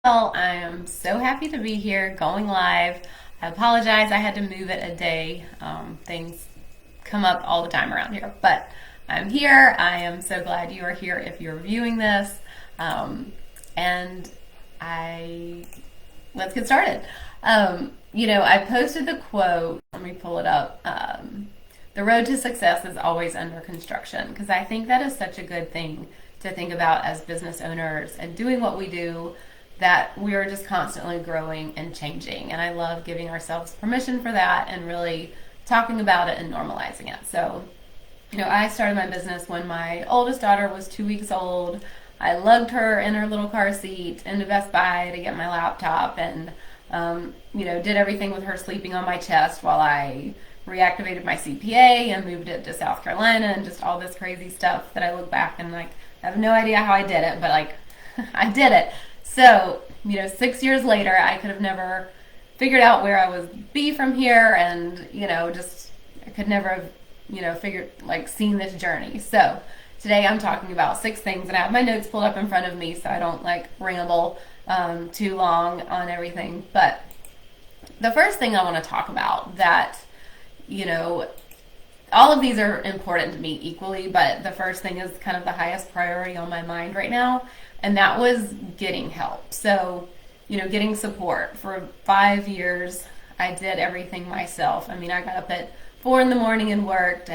Well, I am so happy to be here going live. I apologize, I had to move it a day. Things come up all the time around here, but I'm here. I am so glad you are here if you're viewing this. And I let's get started. I posted the quote. Let me pull it up. The road to success is always under construction because I think that is such a good thing to think about as business owners and doing what we do, that we are just constantly growing and changing. And I love giving ourselves permission for that and really talking about it and normalizing it. So, I started my business when my oldest daughter was 2 weeks old. I lugged her in her little car seat into Best Buy to get my laptop and, did everything with her sleeping on my chest while I reactivated my CPA and moved it to South Carolina and just all this crazy stuff that I look back and I have no idea how I did it, but I did it. So, 6 years later, I could have never figured out where I would be from here and, I could never have, seen this journey. So today I'm talking about 6 things, and I have my notes pulled up in front of me so I don't ramble too long on everything. But the first thing I want to talk about that, you know, all of these are important to me equally, but the first thing is kind of the highest priority on my mind right now, and that was getting help. So, getting support. For 5 years, I did everything myself. I mean, I got up at 4 in the morning and worked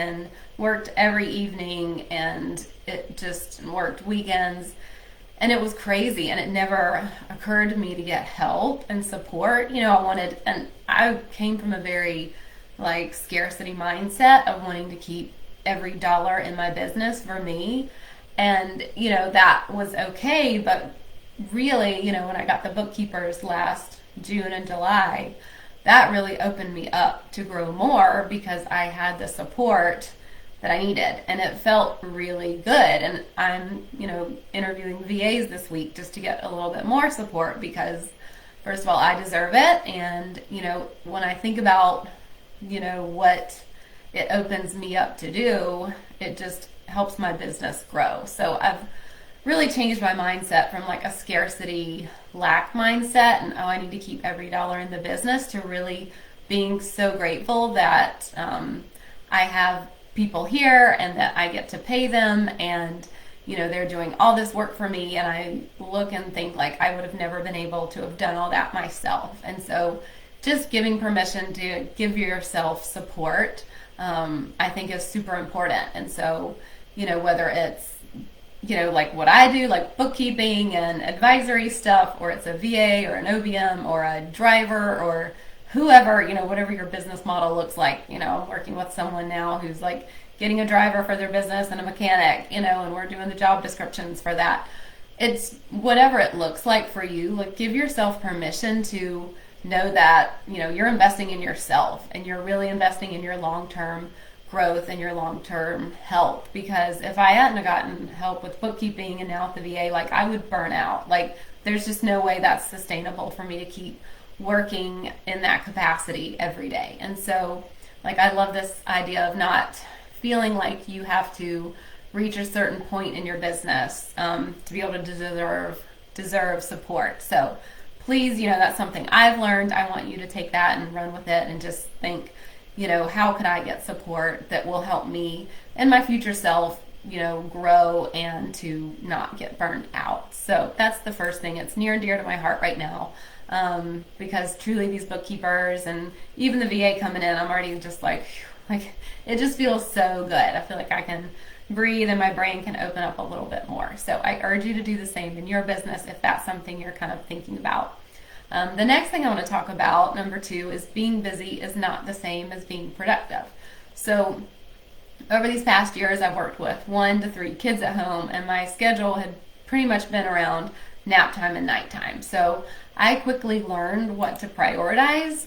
every evening, and it just worked weekends, and it was crazy, and it never occurred to me to get help and support. And I came from a very scarcity mindset of wanting to keep every dollar in my business for me. And, that was okay. But really, when I got the bookkeepers last June and July, that really opened me up to grow more because I had the support that I needed. And it felt really good. And I'm, interviewing VAs this week just to get a little bit more support because, first of all, I deserve it. And, when I think about what it opens me up to do, it just helps my business grow. So I've really changed my mindset from a scarcity lack mindset and I need to keep every dollar in the business to really being so grateful that I have people here and that I get to pay them, and they're doing all this work for me, and I look and think I would have never been able to have done all that myself. And so just giving permission to give yourself support, I think is super important. And so, whether it's, what I do, bookkeeping and advisory stuff, or it's a VA or an OBM or a driver or whoever, whatever your business model looks like. I'm working with someone now who's getting a driver for their business and a mechanic, and we're doing the job descriptions for that. It's whatever it looks like for you. Give yourself permission to know that you're investing in yourself and you're really investing in your long-term growth and your long-term health. Because if I hadn't gotten help with bookkeeping and now with the VA, I would burn out. There's just no way that's sustainable for me to keep working in that capacity every day. And so I love this idea of not feeling like you have to reach a certain point in your business to be able to deserve support. So please, that's something I've learned. I want you to take that and run with it and just think, how could I get support that will help me and my future self, grow and to not get burned out. So that's the first thing. It's near and dear to my heart right now, because truly these bookkeepers and even the VA coming in, I'm already just it just feels so good. I feel like I can breathe and my brain can open up a little bit more. So I urge you to do the same in your business if that's something you're kind of thinking about. The next thing I want to talk about, number 2, is being busy is not the same as being productive. So over these past years, I've worked with 1 to 3 kids at home, and my schedule had pretty much been around nap time and nighttime. So I quickly learned what to prioritize.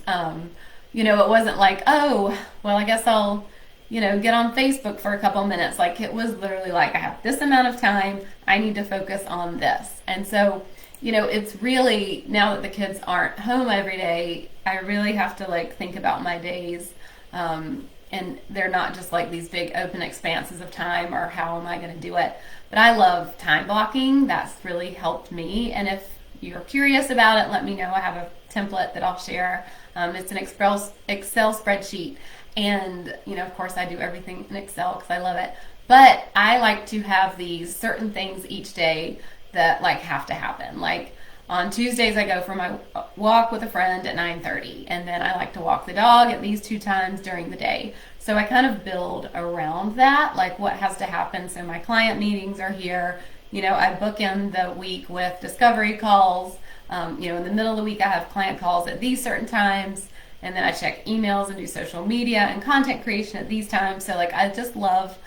It wasn't oh, well, I guess I'll get on Facebook for a couple minutes. It was literally I have this amount of time, I need to focus on this. And so, it's really, now that the kids aren't home every day, I really have to think about my days. And they're not just these big open expanses of time or how am I going to do it. But I love time blocking. That's really helped me. And if you're curious about it, let me know. I have a template that I'll share. It's an Excel spreadsheet. And, of course, I do everything in Excel because I love it. But I like to have these certain things each day that have to happen. Like on Tuesdays, I go for my walk with a friend at 9:30, and then I like to walk the dog at these 2 times during the day. So I kind of build around that, like what has to happen. So my client meetings are here. I book in the week with discovery calls. In the middle of the week, I have client calls at these certain times. And then I check emails and do social media and content creation at these times. So I just love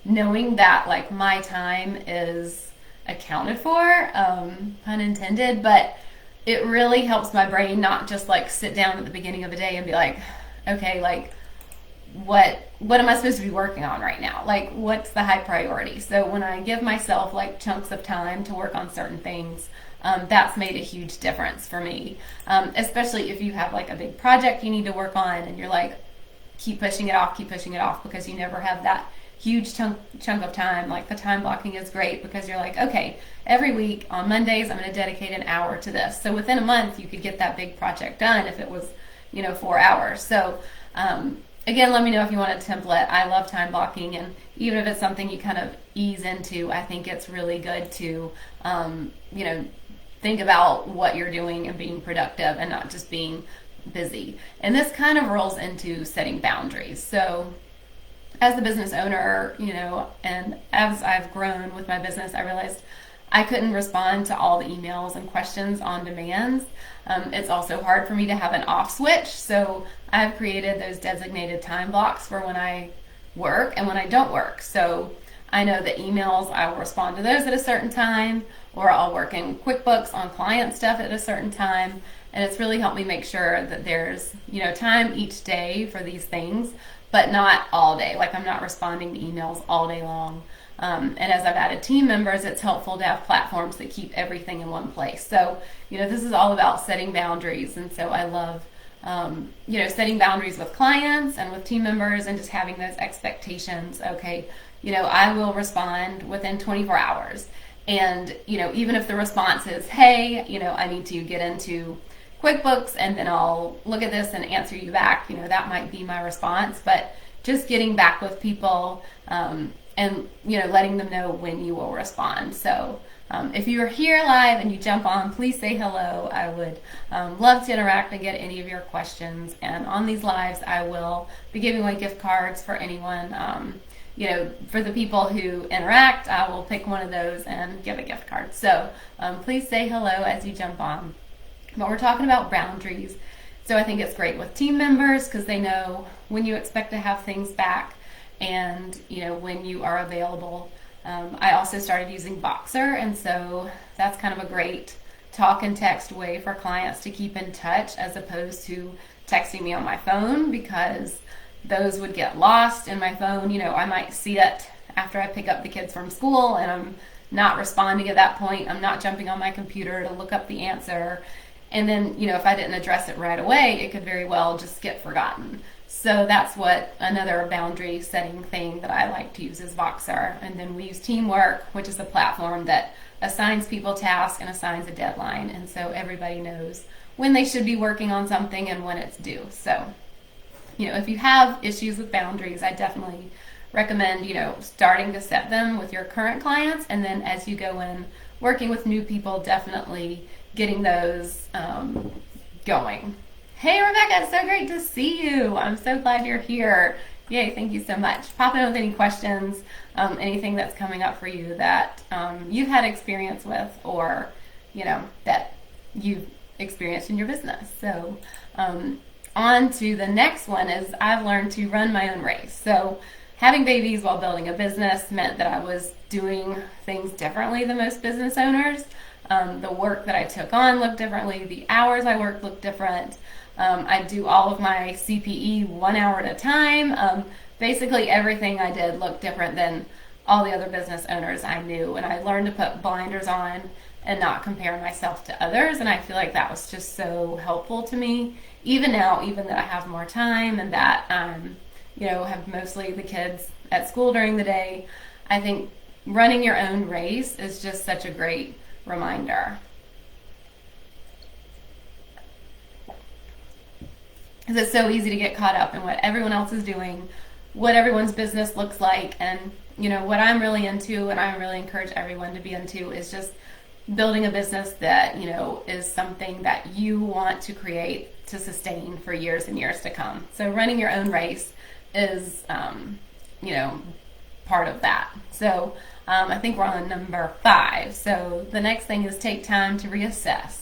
knowing that my time is accounted for, pun intended, but it really helps my brain not just sit down at the beginning of a day and be like, okay, what am I supposed to be working on right now? What's the high priority? So when I give myself chunks of time to work on certain things, that's made a huge difference for me, especially if you have a big project you need to work on and you're keep pushing it off because you never have that huge chunk of time. The time blocking is great because you're okay, every week on Mondays I'm going to dedicate an hour to this. So within a month you could get that big project done if it was 4 hours. So again, let me know if you want a template. I love time blocking, and even if it's something you kind of ease into, I think it's really good to think about what you're doing and being productive and not just being busy. And this kind of rolls into setting boundaries. So as a business owner, and as I've grown with my business, I realized I couldn't respond to all the emails and questions on demand. It's also hard for me to have an off switch. So I've created those designated time blocks for when I work and when I don't work. So I know that emails, I will respond to those at a certain time, or I'll work in QuickBooks on client stuff at a certain time. And it's really helped me make sure that there's, time each day for these things, but not all day. I'm not responding to emails all day long. And as I've added team members, it's helpful to have platforms that keep everything in one place. So, this is all about setting boundaries. And so I love, setting boundaries with clients and with team members and just having those expectations. Okay, I will respond within 24 hours. And, even if the response is, hey, I need to get into QuickBooks and then I'll look at this and answer you back, that might be my response. But just getting back with people and, letting them know when you will respond. So if you're here live and you jump on, please say hello. I would love to interact and get any of your questions. And on these lives, I will be giving away gift cards for anyone. For the people who interact, I will pick one of those and give a gift card. So please say hello as you jump on. But we're talking about boundaries. So I think it's great with team members because they know when you expect to have things back and, when you are available. I also started using Voxer, and so that's kind of a great talk and text way for clients to keep in touch as opposed to texting me on my phone, because those would get lost in my phone. I might see it after I pick up the kids from school and I'm not responding at that point. I'm not jumping on my computer to look up the answer. And then, if I didn't address it right away, it could very well just get forgotten. So that's what another boundary setting thing that I like to use is Voxer. And then we use Teamwork, which is a platform that assigns people tasks and assigns a deadline. And so everybody knows when they should be working on something and when it's due. So, if you have issues with boundaries, I definitely recommend, starting to set them with your current clients. And then as you go in working with new people, definitely getting those going. Hey, Rebecca, it's so great to see you. I'm so glad you're here. Yay, thank you so much. Pop in with any questions, anything that's coming up for you that you've had experience with or, that you've experienced in your business. So on to the next one is I've learned to run my own race. So having babies while building a business meant that I was doing things differently than most business owners. The work that I took on looked differently. The hours I worked looked different. I do all of my CPE 1 hour at a time. Basically everything I did looked different than all the other business owners I knew. And I learned to put blinders on and not compare myself to others. And I feel like that was just so helpful to me. Even now, even that I have more time and that, have mostly the kids at school during the day, I think running your own race is just such a great reminder. because it's so easy to get caught up in what everyone else is doing, what everyone's business looks like. And what I'm really into, and I really encourage everyone to be into, is just building a business that is something that you want to create to sustain for years and years to come. So running your own race is part of that. So I think we're on number 5. So the next thing is take time to reassess.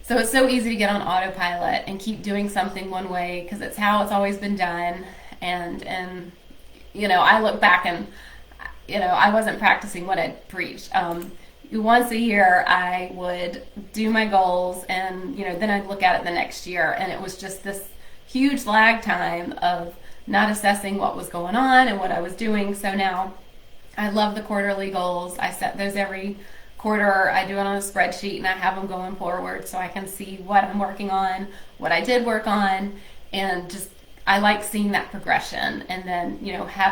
So it's so easy to get on autopilot and keep doing something one way because it's how it's always been done. And I look back and I wasn't practicing what I'd preached. Once a year I would do my goals, and then I'd look at it the next year, and it was just this huge lag time of not assessing what was going on and what I was doing. So now I love the quarterly goals. I set those every quarter. I do it on a spreadsheet, and I have them going forward so I can see what I'm working on, what I did work on, and just I like seeing that progression, and then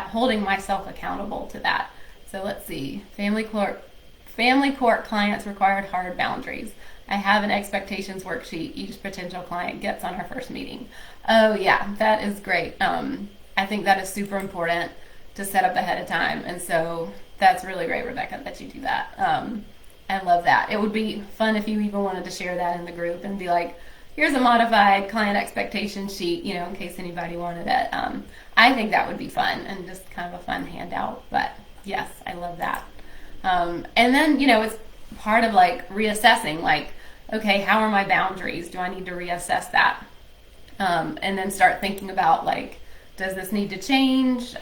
holding myself accountable to that. So let's see. Family court clients required hard boundaries. I have an expectations worksheet each potential client gets on our first meeting. Oh yeah, that is great. I think that is super important to set up ahead of time, and so that's really great, Rebecca, that you do that. I love that. It would be fun if you even wanted to share that in the group and be like, here's a modified client expectation sheet, in case anybody wanted it. I think that would be fun and just kind of a fun handout. But yes, I love that. And then, it's part of like reassessing, like, okay, how are my boundaries? Do I need to reassess that? And then start thinking about like, does this need to change?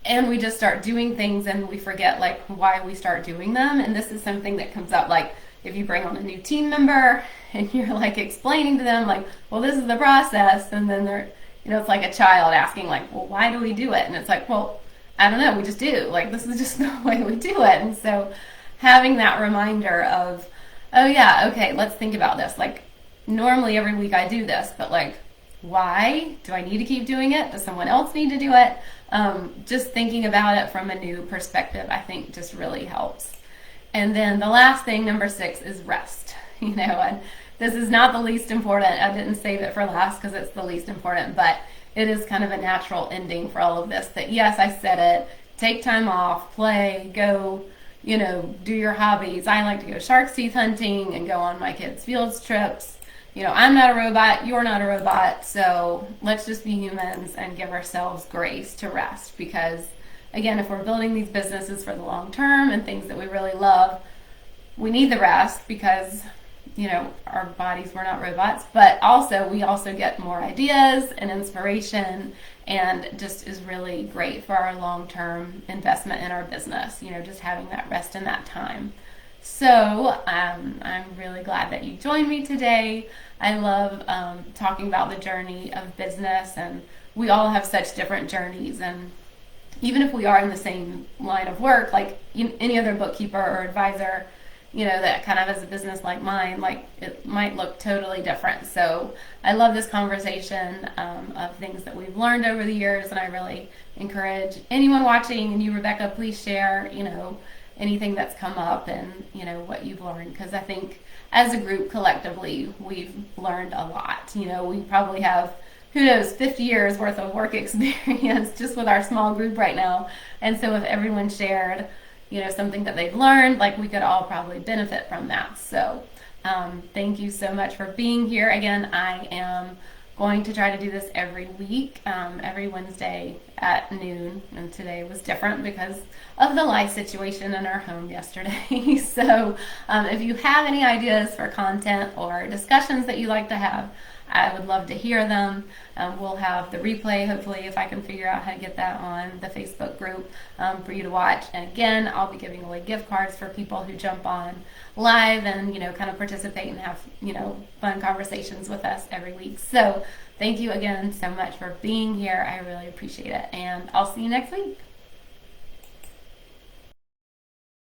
And we just start doing things and we forget like why we start doing them. And this is something that comes up like if you bring on a new team member and you're like explaining to them like, well, this is the process. And then they're, it's like a child asking like, well, why do we do it? And it's like, well, I don't know. We just do. Like, this is just the way we do it. And so having that reminder of, oh yeah, okay, let's think about this. Like normally every week I do this, but like, why do I need to keep doing it? Does someone else need to do it? Just thinking about it from a new perspective, I think just really helps. And then the last thing, number 6, is rest. And this is not the least important. I didn't save it for last because it's the least important, but it is kind of a natural ending for all of this. That yes, I said it, take time off, play, go, do your hobbies. I like to go shark's teeth hunting and go on my kids' field trips. I'm not a robot, you're not a robot, so let's just be humans and give ourselves grace to rest, because again, if we're building these businesses for the long term and things that we really love, we need the rest because our bodies, we're not robots, but also we also get more ideas and inspiration, and just is really great for our long-term investment in our business, just having that rest and that time. So I'm really glad that you joined me today. I love talking about the journey of business, and we all have such different journeys, and even if we are in the same line of work, like any other bookkeeper or advisor, that kind of has a business like mine, like it might look totally different. So I love this conversation of things that we've learned over the years, and I really encourage anyone watching, and you, Rebecca, please share, anything that's come up and, what you've learned, because I think as a group collectively, we've learned a lot. We probably have, who knows, 50 years worth of work experience just with our small group right now. And so if everyone shared, something that they've learned, like we could all probably benefit from that. So thank you so much for being here. Again, I am going to try to do this every week, every Wednesday at noon. And today was different because of the life situation in our home yesterday. So if you have any ideas for content or discussions that you'd like to have, I would love to hear them. We'll have the replay, hopefully, if I can figure out how to get that on the Facebook group for you to watch. And again, I'll be giving away gift cards for people who jump on live and, kind of participate and have, fun conversations with us every week. So thank you again so much for being here. I really appreciate it. And I'll see you next week.